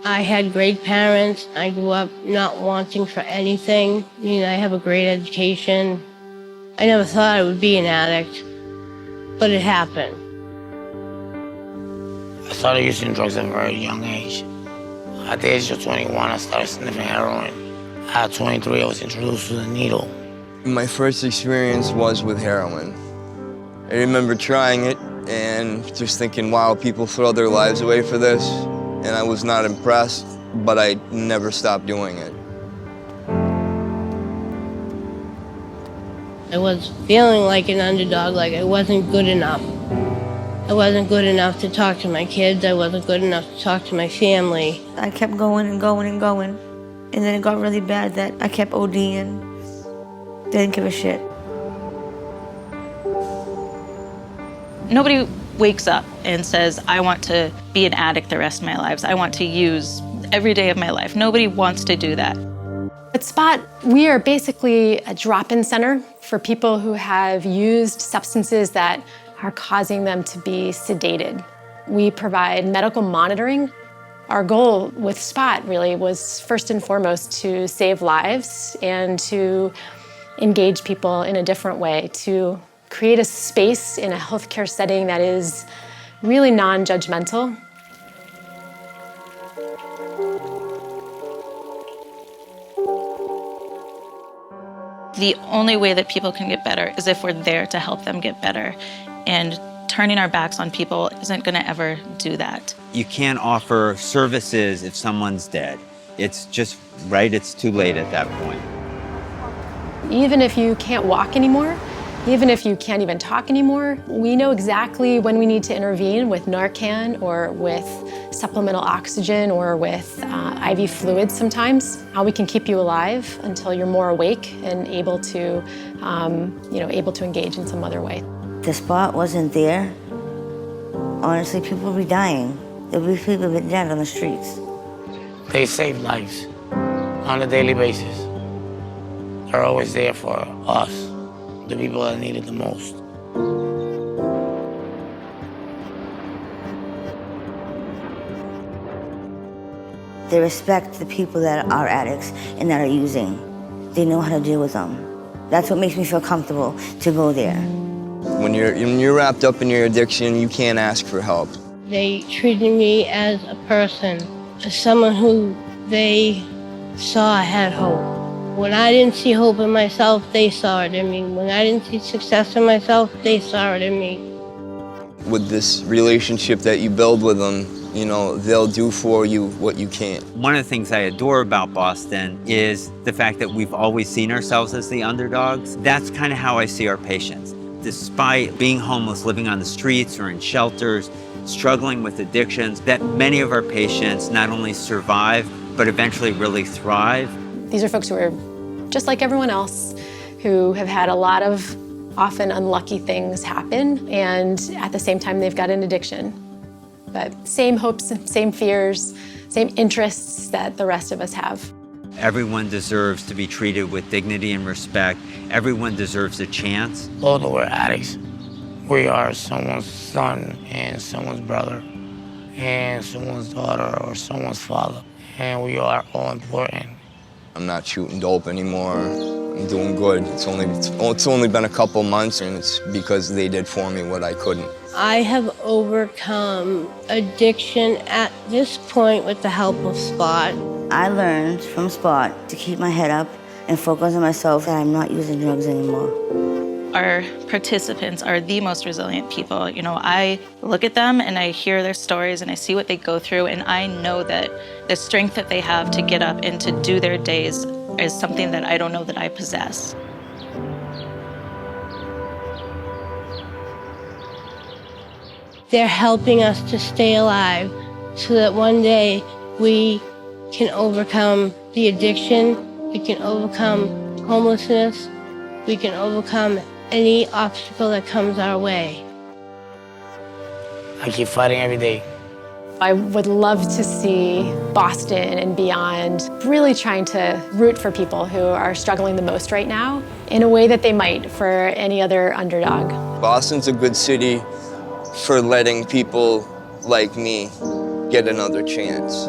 I had great parents. I grew up not wanting for anything. I have a great education. I never thought I would be an addict, but it happened. I started using drugs at a very young age. At the age of 21, I started sniffing heroin. At 23, I was introduced to the needle. My first experience was with heroin. I remember trying it and just thinking, wow, people throw their lives away for this. And I was not impressed, but I never stopped doing it. I was feeling like an underdog, like I wasn't good enough. I wasn't good enough to talk to my kids. I wasn't good enough to talk to my family. I kept going and going and going. And then it got really bad that I kept ODing. Didn't give a shit. Nobody wakes up and says, I want to be an addict the rest of my lives. I want to use every day of my life. Nobody wants to do that. At SPOT, we are basically a drop-in center for people who have used substances that are causing them to be sedated. We provide medical monitoring. Our goal with SPOT really was first and foremost to save lives and to engage people in a different way, to create a space in a healthcare setting that is really non-judgmental. The only way that people can get better is if we're there to help them get better. And turning our backs on people isn't going to ever do that. You can't offer services if someone's dead. It's just, right, it's too late at that point. Even if you can't walk anymore, even if you can't even talk anymore, we know exactly when we need to intervene with Narcan or with supplemental oxygen or with IV fluids sometimes. How we can keep you alive until you're more awake and able to, able to engage in some other way. The SPOT wasn't there. Honestly, people would be dying. There would be people dead on the streets. They save lives on a daily basis. They're always there for us, the people that need it the most. They respect the people that are addicts and that are using. They know how to deal with them. That's what makes me feel comfortable to go there. When you're wrapped up in your addiction, you can't ask for help. They treated me as a person, as someone who they saw had hope. When I didn't see hope in myself, they saw it in me. When I didn't see success in myself, they saw it in me. With this relationship that you build with them, they'll do for you what you can't. One of the things I adore about Boston is the fact that we've always seen ourselves as the underdogs. That's kind of how I see our patients. Despite being homeless, living on the streets or in shelters, struggling with addictions, that many of our patients not only survive, but eventually really thrive. These are folks who are just like everyone else, who have had a lot of often unlucky things happen, and at the same time they've got an addiction. But same hopes, same fears, same interests that the rest of us have. Everyone deserves to be treated with dignity and respect. Everyone deserves a chance. Although we're addicts, we are someone's son and someone's brother and someone's daughter or someone's father, and we are all important. I'm not shooting dope anymore. I'm doing good. It's only been a couple months, and it's because they did for me what I couldn't. I have overcome addiction at this point with the help of SPOT. I learned from SPOT to keep my head up and focus on myself, that I'm not using drugs anymore. Our participants are the most resilient people. I look at them and I hear their stories and I see what they go through, and I know that the strength that they have to get up and to do their days is something that I don't know that I possess. They're helping us to stay alive so that one day we can overcome the addiction, we can overcome homelessness, we can overcome any obstacle that comes our way. I keep fighting every day. I would love to see Boston and beyond really trying to root for people who are struggling the most right now in a way that they might for any other underdog. Boston's a good city for letting people like me get another chance.